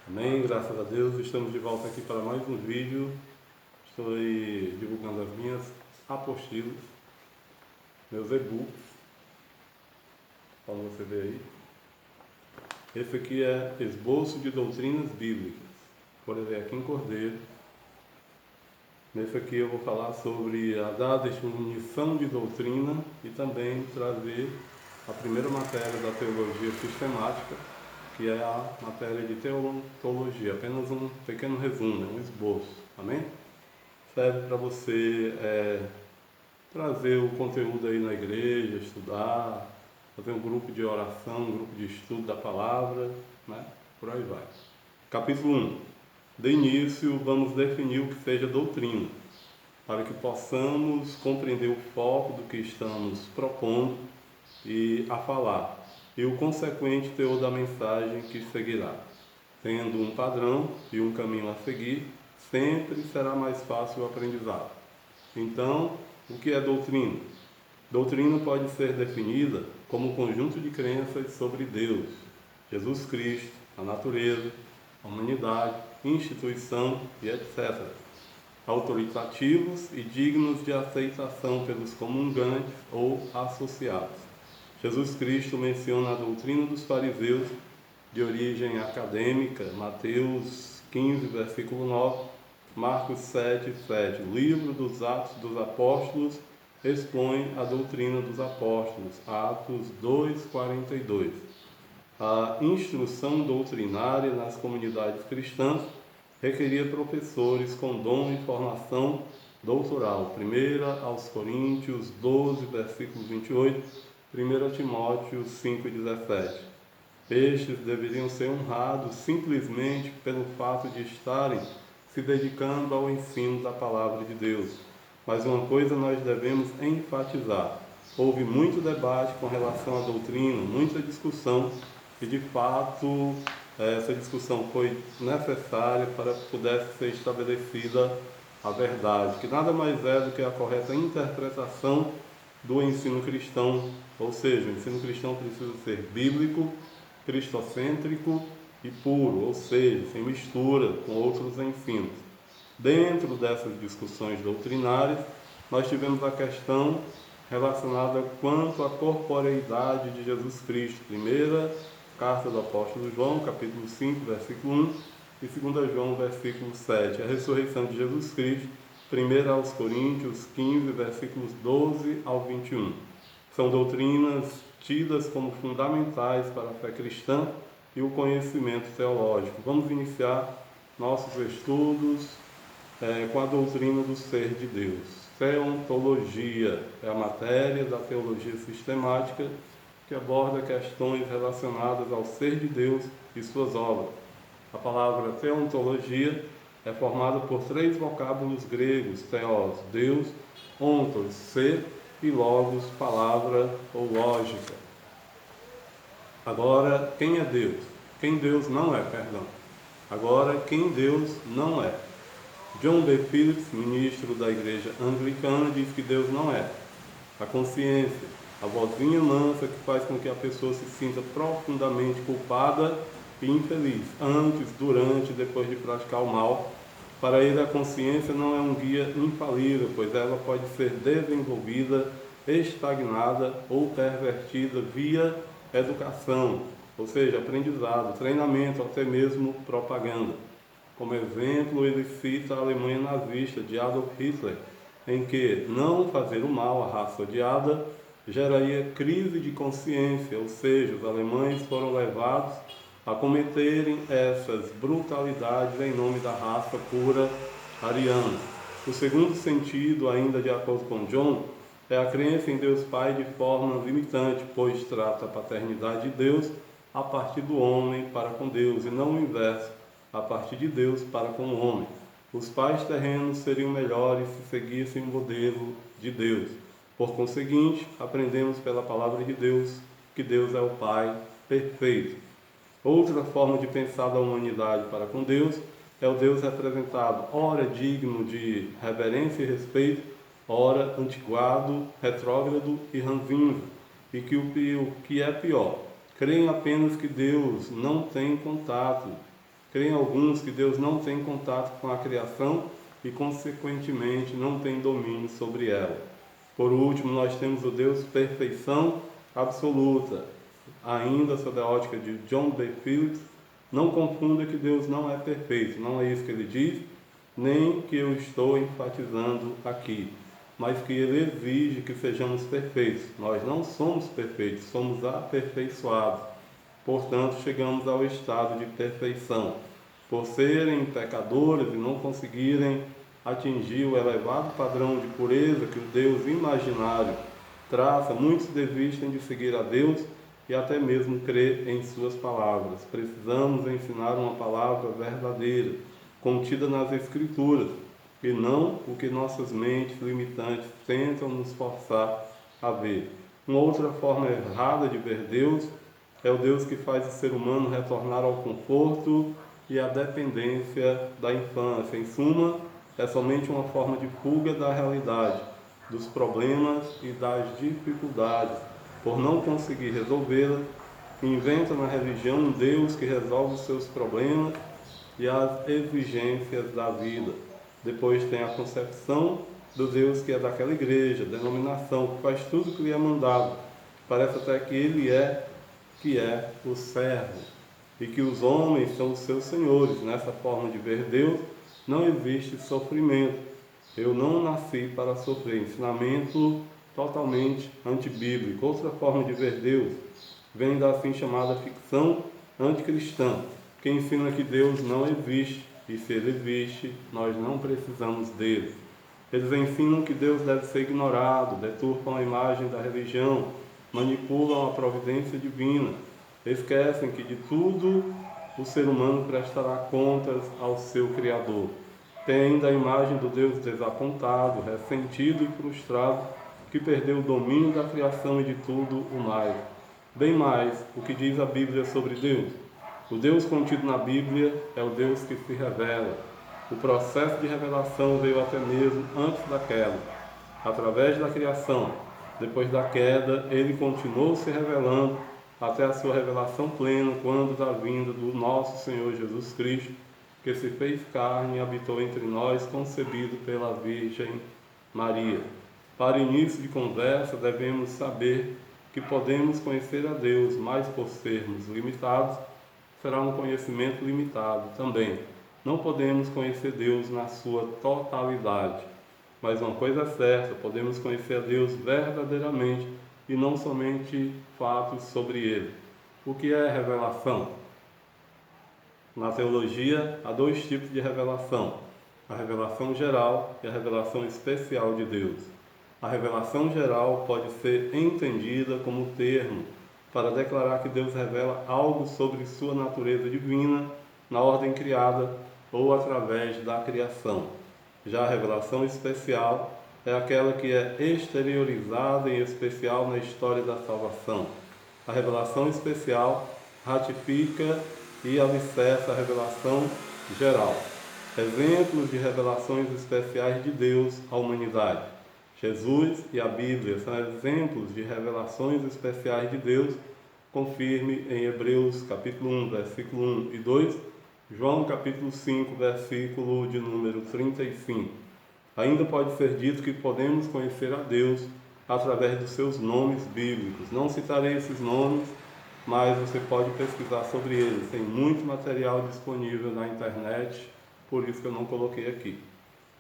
Amém, graças a Deus, estamos de volta aqui para mais um vídeo. Estou aí divulgando as minhas apostilas, meus e-books, como você vê aí. Esse aqui é Esboço de Doutrinas Bíblicas, por Eliakim Cordeiro. Nesse aqui eu vou falar sobre a da definição de doutrina e também trazer a primeira matéria da teologia sistemática, que é a matéria de teologia, apenas um pequeno resumo, um esboço, amém? Serve para você trazer o conteúdo aí na igreja, estudar, fazer um grupo de oração, um grupo de estudo da palavra, né? Por aí vai. Capítulo 1. De início, vamos definir o que seja doutrina, para que possamos compreender o foco do que estamos propondo e a falar, e o consequente teor da mensagem que seguirá. Tendo um padrão e um caminho a seguir, sempre será mais fácil o aprendizado. Então, o que é doutrina? Doutrina pode ser definida como um conjunto de crenças sobre Deus, Jesus Cristo, a natureza, a humanidade, instituição e etc. Autoritativos e dignos de aceitação pelos comungantes ou associados. Jesus Cristo menciona a doutrina dos fariseus de origem acadêmica, Mateus 15, versículo 9, Marcos 7, 7. O livro dos Atos dos Apóstolos expõe a doutrina dos apóstolos, Atos 2, 42. A instrução doutrinária nas comunidades cristãs requeria professores com dom e formação doutoral. 1 aos Coríntios 12, versículo 28, 1 Timóteo 5, 17. Estes deveriam ser honrados simplesmente pelo fato de estarem se dedicando ao ensino da palavra de Deus. Mas uma coisa nós devemos enfatizar: houve muito debate com relação à doutrina, muita discussão, e de fato essa discussão foi necessária para que pudesse ser estabelecida a verdade, que nada mais é do que a correta interpretação do ensino cristão, ou seja, o ensino cristão precisa ser bíblico, cristocêntrico e puro, ou seja, sem mistura com outros ensinos. Dentro dessas discussões doutrinárias, nós tivemos a questão relacionada quanto à corporeidade de Jesus Cristo. Primeira carta do apóstolo João, capítulo 5, versículo 1, e 2 João, versículo 7. A ressurreição de Jesus Cristo, 1 aos Coríntios 15, versículos 12 ao 21. São doutrinas tidas como fundamentais para a fé cristã e o conhecimento teológico. Vamos iniciar nossos estudos com a doutrina do ser de Deus. Teontologia é a matéria da teologia sistemática que aborda questões relacionadas ao ser de Deus e suas obras. A palavra teontologia é formada por 3 vocábulos gregos: theos, Deus, ontos, ser, e logos, palavra ou lógica. Agora, quem é Deus? Quem Deus não é, perdão. Agora, quem Deus não é? John B. Phillips, ministro da Igreja Anglicana, diz que Deus não é a consciência, a vozinha mansa que faz com que a pessoa se sinta profundamente culpada e infeliz, antes, durante e depois de praticar o mal. Para ele, a consciência não é um guia infalível, pois ela pode ser desenvolvida, estagnada ou pervertida via educação, ou seja, aprendizado, treinamento, até mesmo propaganda. Como exemplo, ele cita a Alemanha nazista de Adolf Hitler, em que não fazer o mal à raça odiada geraria crise de consciência, ou seja, os alemães foram levados a cometerem essas brutalidades em nome da raça pura ariana. O segundo sentido, ainda de acordo com John, é a crença em Deus Pai de forma limitante, pois trata a paternidade de Deus a partir do homem para com Deus, e não o inverso, a partir de Deus para com o homem. Os pais terrenos seriam melhores se seguissem o modelo de Deus. Por conseguinte, aprendemos pela palavra de Deus que Deus é o Pai perfeito. Outra forma de pensar da humanidade para com Deus é o Deus representado, ora digno de reverência e respeito, ora antiguado, retrógrado e ranzinza, e que o que é pior, creem apenas que Deus não tem contato, Creem alguns que Deus não tem contato com a criação e, consequentemente, não tem domínio sobre ela. Por último, nós temos o Deus perfeição absoluta. Ainda sob a ótica de John B. Phillips, não confunda que Deus não é perfeito, não é isso que ele diz, nem que eu estou enfatizando aqui, mas que ele exige que sejamos perfeitos. Nós não somos perfeitos, somos aperfeiçoados. Portanto, chegamos ao estado de perfeição. Por serem pecadores e não conseguirem atingir o elevado padrão de pureza que o Deus imaginário traça, muitos desistem de seguir a Deus e até mesmo crer em suas palavras. Precisamos ensinar uma palavra verdadeira, contida nas Escrituras, e não o que nossas mentes limitantes tentam nos forçar a ver. Uma outra forma errada de ver Deus é o Deus que faz o ser humano retornar ao conforto e à dependência da infância. Em suma, é somente uma forma de fuga da realidade, dos problemas e das dificuldades. Por não conseguir resolvê-las, inventa na religião um Deus que resolve os seus problemas e as exigências da vida. Depois tem a concepção do Deus que é daquela igreja, denominação, que faz tudo o que lhe é mandado. Parece até que ele é o servo e que os homens são os seus senhores. Nessa forma de ver Deus, não existe sofrimento. Eu não nasci para sofrer. Ensinamento totalmente antibíblico. Outra forma de ver Deus vem da assim chamada ficção anticristã, que ensina que Deus não existe, e se ele existe, nós não precisamos dele. Eles ensinam que Deus deve ser ignorado, deturpam a imagem da religião, manipulam a providência divina, esquecem que de tudo o ser humano prestará contas ao seu Criador. Tem ainda a imagem do Deus desapontado, ressentido e frustrado, que perdeu o domínio da criação e de tudo o mais. Bem mais, o que diz a Bíblia sobre Deus? O Deus contido na Bíblia é o Deus que se revela. O processo de revelação veio até mesmo antes da queda, através da criação. Depois da queda, ele continuou se revelando até a sua revelação plena, quando da vinda do nosso Senhor Jesus Cristo, que se fez carne e habitou entre nós, concebido pela Virgem Maria. Para início de conversa, devemos saber que podemos conhecer a Deus, mas por sermos limitados, será um conhecimento limitado também. Não podemos conhecer Deus na sua totalidade. Mas uma coisa é certa, podemos conhecer a Deus verdadeiramente e não somente fatos sobre Ele. O que é revelação? Na teologia, há dois tipos de revelação: a revelação geral e a revelação especial de Deus. A revelação geral pode ser entendida como termo para declarar que Deus revela algo sobre sua natureza divina na ordem criada ou através da criação. Já a revelação especial é aquela que é exteriorizada em especial na história da salvação. A revelação especial ratifica e alicerça a revelação geral. Exemplos de revelações especiais de Deus à humanidade. Jesus e a Bíblia são exemplos de revelações especiais de Deus, confirme em Hebreus capítulo 1, versículo 1 e 2, João capítulo 5, versículo de número 35. Ainda pode ser dito que podemos conhecer a Deus através dos seus nomes bíblicos. Não citarei esses nomes, mas você pode pesquisar sobre eles. Tem muito material disponível na internet, por isso que eu não coloquei aqui.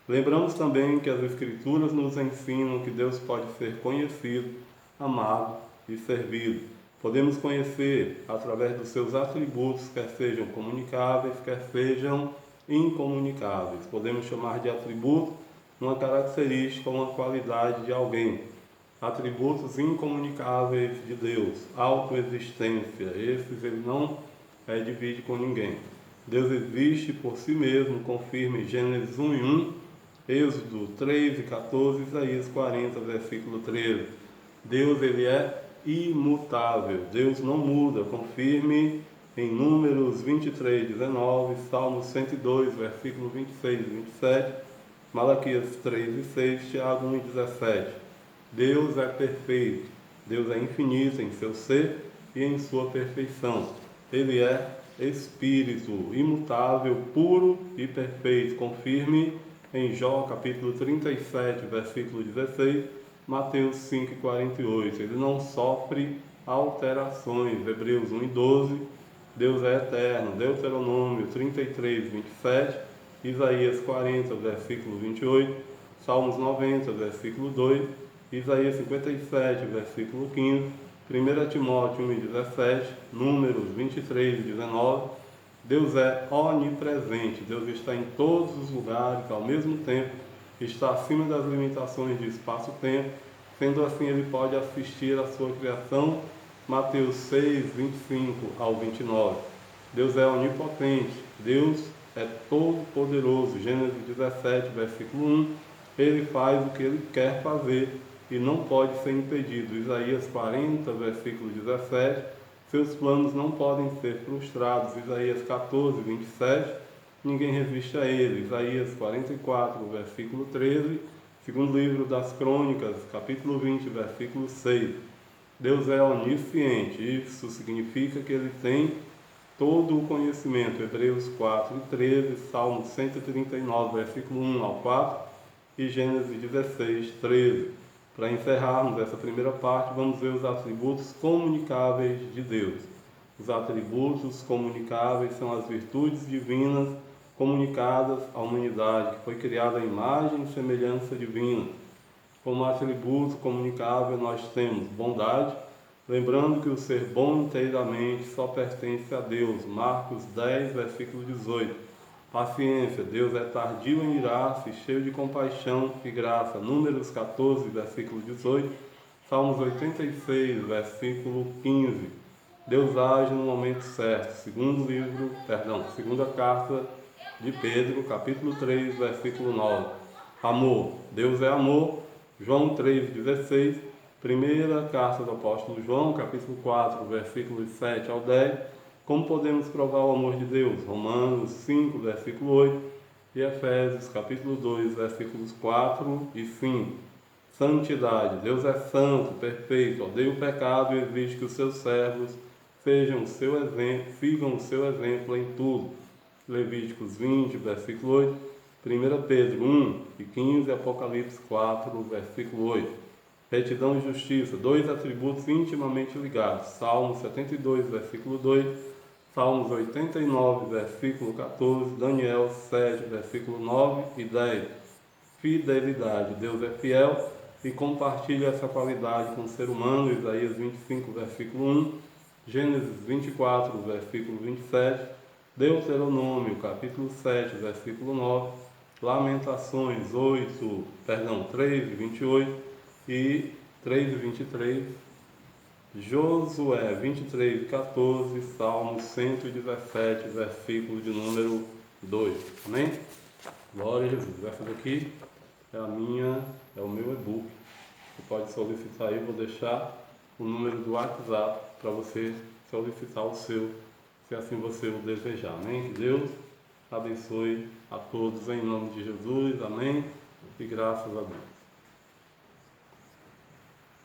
Lembramos também que as Escrituras nos ensinam que Deus pode ser conhecido, amado e servido. Podemos conhecer através dos seus atributos, quer sejam comunicáveis, quer sejam incomunicáveis. Podemos chamar de atributo uma característica ou uma qualidade de alguém. Atributos incomunicáveis de Deus, autoexistência, esses ele não divide com ninguém. Deus existe por si mesmo, confirme Gênesis 1 e 1, Êxodo 3 e 14, Isaías 40, versículo 13. Deus ele é imutável, Deus não muda, confirme em Números 23, 19, Salmos 102, versículo 26 e 27, Malaquias 3 e 6, Tiago 1 e 17. Deus é perfeito, Deus é infinito em seu ser e em sua perfeição. Ele é Espírito imutável, puro e perfeito. Confirme em Jó capítulo 37, versículo 16, Mateus 5,48. Ele não sofre alterações. Hebreus 1 e 12. Deus é eterno. Deuteronômio 33, 27. Isaías 40, versículo 28. Salmos 90, versículo 2. Isaías 57, versículo 15. 1 Timóteo 1 e 17. Números 23 e 19. Deus é onipresente. Deus está em todos os lugares, ao mesmo tempo, está acima das limitações de espaço-tempo. Sendo assim, ele pode assistir à sua criação. Mateus 6, 25 ao 29. Deus é onipotente. Deus é todo-poderoso. Gênesis 17, versículo 1. Ele faz o que ele quer fazer e não pode ser impedido. Isaías 40, versículo 17. Seus planos não podem ser frustrados. Isaías 14, 27. Ninguém resiste a ele. Isaías 44, versículo 13. Segundo livro das Crônicas, capítulo 20, versículo 6. Deus é onisciente. Isso significa que ele tem todo o conhecimento. Hebreus 4 e 13. Salmo 139, versículo 1 ao 4. E Gênesis 16, 13. Para encerrarmos essa primeira parte, vamos ver os atributos comunicáveis de Deus. Os atributos comunicáveis são as virtudes divinas comunicadas à humanidade, que foi criada à imagem e semelhança divina. Como atributo comunicável nós temos bondade, lembrando que o ser bom inteiramente só pertence a Deus. Marcos 10, versículo 18. Paciência, Deus é tardio em irar-se, cheio de compaixão e graça. Números 14, versículo 18. Salmos 86, versículo 15. Deus age no momento certo. Segunda carta de Pedro, capítulo 3, versículo 9. Amor, Deus é amor. João 3, 16. Primeira carta do apóstolo João, capítulo 4, versículos 7 ao 10. Como podemos provar o amor de Deus? Romanos 5, versículo 8 e Efésios, capítulo 2, versículos 4 e 5. Santidade. Deus é santo, perfeito, odeia o pecado e exige que os seus servos sigam o seu exemplo em tudo. Levíticos 20, versículo 8, 1 Pedro 1 e 15, Apocalipse 4, versículo 8. Retidão e justiça, dois atributos intimamente ligados. Salmo 72, versículo 2. Salmos 89, versículo 14, Daniel 7, versículo 9 e 10. Fidelidade. Deus é fiel e compartilha essa qualidade com o ser humano. Isaías 25, versículo 1. Gênesis 24, versículo 27. Deuteronômio, capítulo 7, versículo 9. Lamentações 3 e 28 e 3 e 23. Josué 23 e 14, Salmo 117, versículo de número 2. Amém? Glória a Jesus. Essa daqui é o meu e-book. Você pode solicitar aí, vou deixar o número do WhatsApp para você solicitar o seu, se assim você o desejar. Amém? Que Deus abençoe a todos em nome de Jesus. Amém? E graças a Deus.